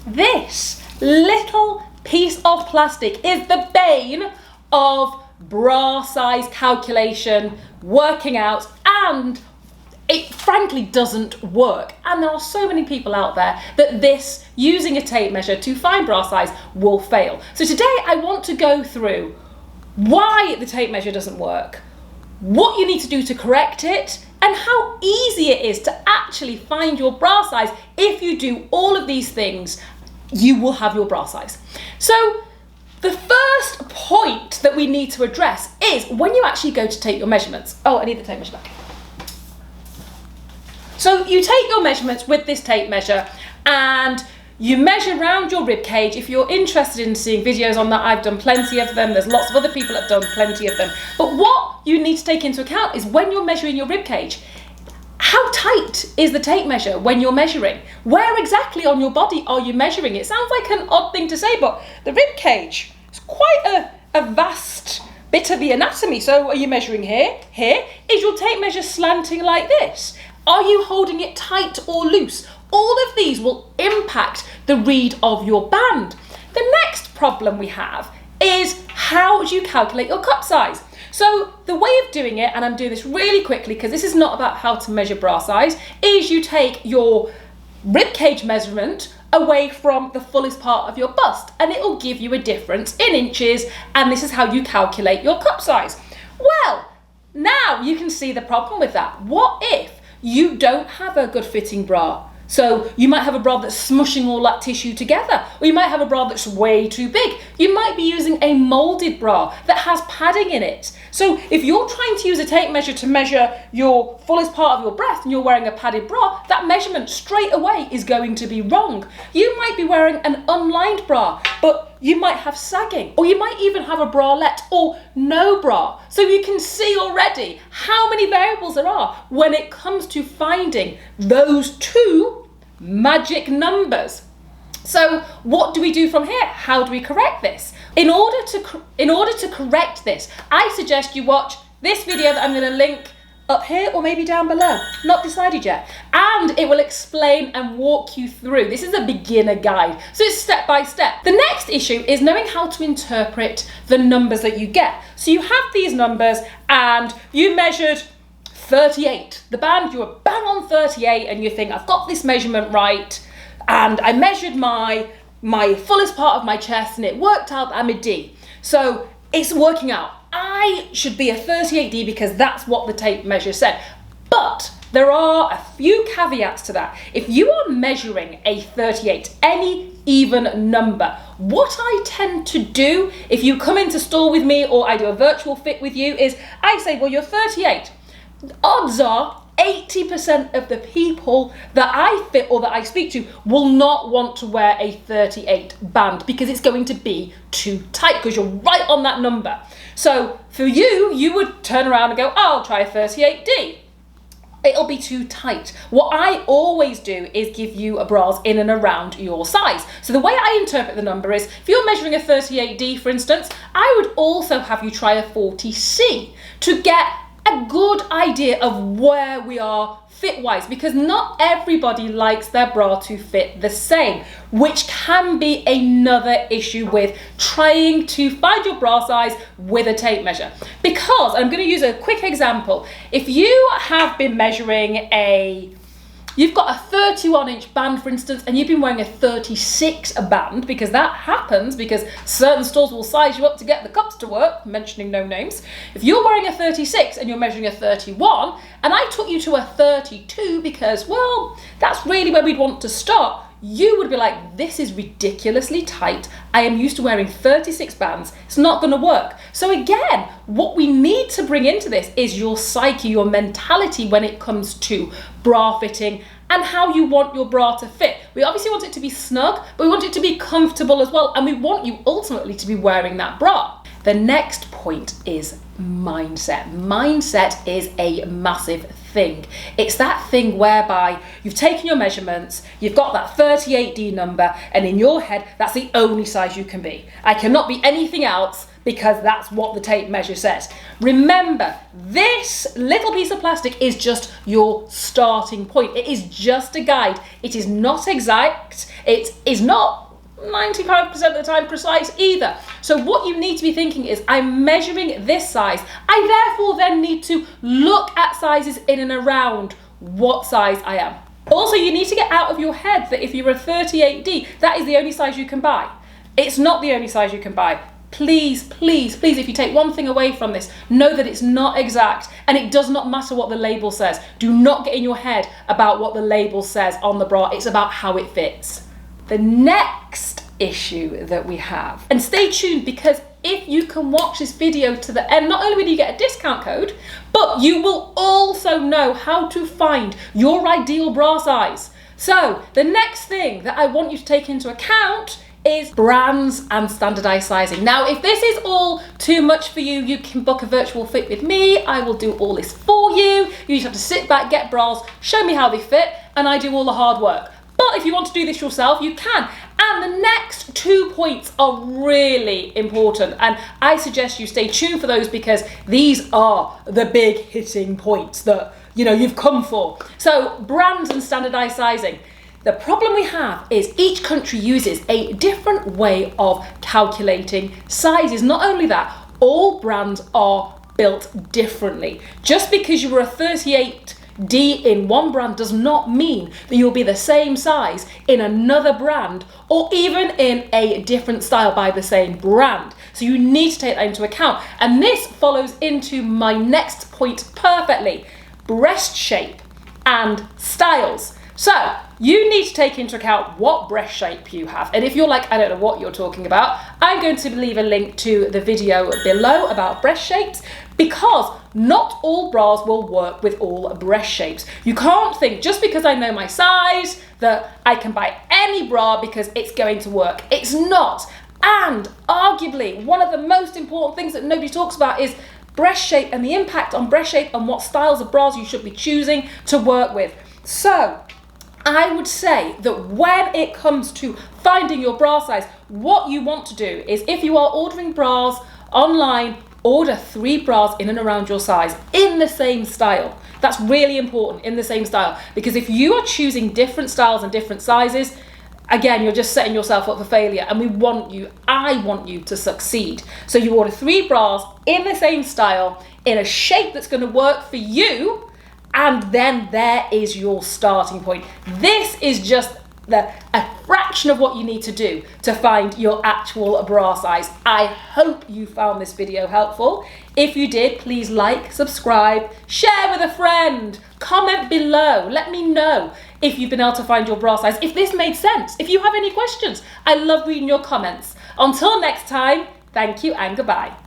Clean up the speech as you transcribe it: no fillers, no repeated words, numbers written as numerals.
This little piece of plastic is the bane of bra size calculation, working out, and it frankly doesn't work. And there are so many people out there that this, using a tape measure to find bra size, will fail. So today I want to go through why the tape measure doesn't work, what you need to do to correct it, and how easy it is to actually find your bra size. If you do all of these things, you will have your bra size. So the first point that we need to address is when you actually go to take your measurements. Oh, I need the tape measure back. So you take your measurements with this tape measure and you measure around your rib cage. If you're interested in seeing videos on that, I've done plenty of them. There's lots of other people that have done plenty of them. But what you need to take into account is when you're measuring your rib cage, how tight is the tape measure when you're measuring? Where exactly on your body are you measuring? It sounds like an odd thing to say, but the rib cage is quite a vast bit of the anatomy. So are you measuring here? Here? Is your tape measure slanting like this? Are you holding it tight or loose? All of these will impact the read of your band. The next problem we have is how do you calculate your cup size? So the way of doing it, and I'm doing this really quickly because this is not about how to measure bra size, is you take your rib cage measurement away from the fullest part of your bust and it will give you a difference in inches, and this is how you calculate your cup size. Well, now you can see the problem with that. What if you don't have a good fitting bra? So you might have a bra that's smushing all that tissue together, or you might have a bra that's way too big. You might be using a molded bra that has padding in it. So if you're trying to use a tape measure to measure your fullest part of your breast and you're wearing a padded bra, that measurement straight away is going to be wrong. You might be wearing an unlined bra, but you might have sagging, or you might even have a bralette or no bra. So you can see already how many variables there are when it comes to finding those two magic numbers. So what do we do from here? How do we correct this? In order to correct this, I suggest you watch this video that I'm going to link up here or maybe down below, not decided yet, and it will explain and walk you through. This is a beginner guide, so it's step by step. The next issue is knowing how to interpret the numbers that you get. So you have these numbers and you measured 38, the band, you were bang on 38, and you think, I've got this measurement right, and I measured my fullest part of my chest and it worked out that I'm a D. So it's working out. I should be a 38D because that's what the tape measure said. But there are a few caveats to that. If you are measuring a 38, any even number, what I tend to do if you come into store with me or I do a virtual fit with you is I say, well, you're 38. Odds are 80% of the people that I fit or that I speak to will not want to wear a 38 band because it's going to be too tight because you're right on that number. So for you, you would turn around and go, oh, I'll try a 38D. It'll be too tight. What I always do is give you a bras in and around your size. So the way I interpret the number is, if you're measuring a 38D, for instance, I would also have you try a 40C to get a good idea of where we are fit-wise, because not everybody likes their bra to fit the same, which can be another issue with trying to find your bra size with a tape measure. Because, I'm going to use a quick example. If you have been measuring you've got a 31-inch band, for instance, and you've been wearing a 36 band, because that happens, because certain stores will size you up to get the cups to work, mentioning no names. If you're wearing a 36 and you're measuring a 31, and I took you to a 32 because, well, that's really where we'd want to start, you would be like, this is ridiculously tight. I am used to wearing 36 bands. It's not going to work. So again, what we need to bring into this is your psyche, your mentality when it comes to bra fitting and how you want your bra to fit. We obviously want it to be snug, but we want it to be comfortable as well. And we want you ultimately to be wearing that bra. The next point is mindset. Mindset is a massive thing. It's that thing whereby you've taken your measurements, you've got that 38D number, and in your head, that's the only size you can be. I cannot be anything else because that's what the tape measure says. Remember, this little piece of plastic is just your starting point. It is just a guide. It is not exact. It is not 95% of the time precise either. So what you need to be thinking is, I'm measuring this size. I therefore then need to look at sizes in and around what size I am. Also, you need to get out of your head that if you're a 38D, that is the only size you can buy. It's not the only size you can buy. Please, please, please, if you take one thing away from this, know that it's not exact, and it does not matter what the label says. Do not get in your head about what the label says on the bra. It's about how it fits. The next issue that we have, and stay tuned, because if you can watch this video to the end, not only will you get a discount code, but you will also know how to find your ideal bra size. So the next thing that I want you to take into account is brands and standardized sizing. Now, if this is all too much for you, you can book a virtual fit with me. I will do all this for you. You just have to sit back, get bras, show me how they fit, and I do all the hard work. But if you want to do this yourself, you can. And the next 2 points are really important, and I suggest you stay tuned for those, because these are the big hitting points that you've come for. So brands and standardized sizing. The problem we have is each country uses a different way of calculating sizes. Not only that, all brands are built differently. Just because you were a 38D in one brand does not mean that you'll be the same size in another brand, or even in a different style by the same brand. So you need to take that into account. And this follows into my next point perfectly: breast shape and styles. So you need to take into account what breast shape you have. And if you're like, I don't know what you're talking about, I'm going to leave a link to the video below about breast shapes, because not all bras will work with all breast shapes. You can't think just because I know my size that I can buy any bra because it's going to work. It's not. And arguably, one of the most important things that nobody talks about is breast shape and the impact on breast shape and what styles of bras you should be choosing to work with. So I would say that when it comes to finding your bra size, what you want to do is, if you are ordering bras online, order 3 bras in and around your size in the same style. That's really important, in the same style, because if you are choosing different styles and different sizes, again, you're just setting yourself up for failure, and I want you to succeed. So you order 3 bras in the same style, in a shape that's going to work for you, and then there is your starting point. This is just a fraction of what you need to do to find your actual bra size. I hope you found this video helpful. If you did, please like, subscribe, share with a friend, comment below. Let me know if you've been able to find your bra size, if this made sense, if you have any questions. I love reading your comments. Until next time, thank you and goodbye.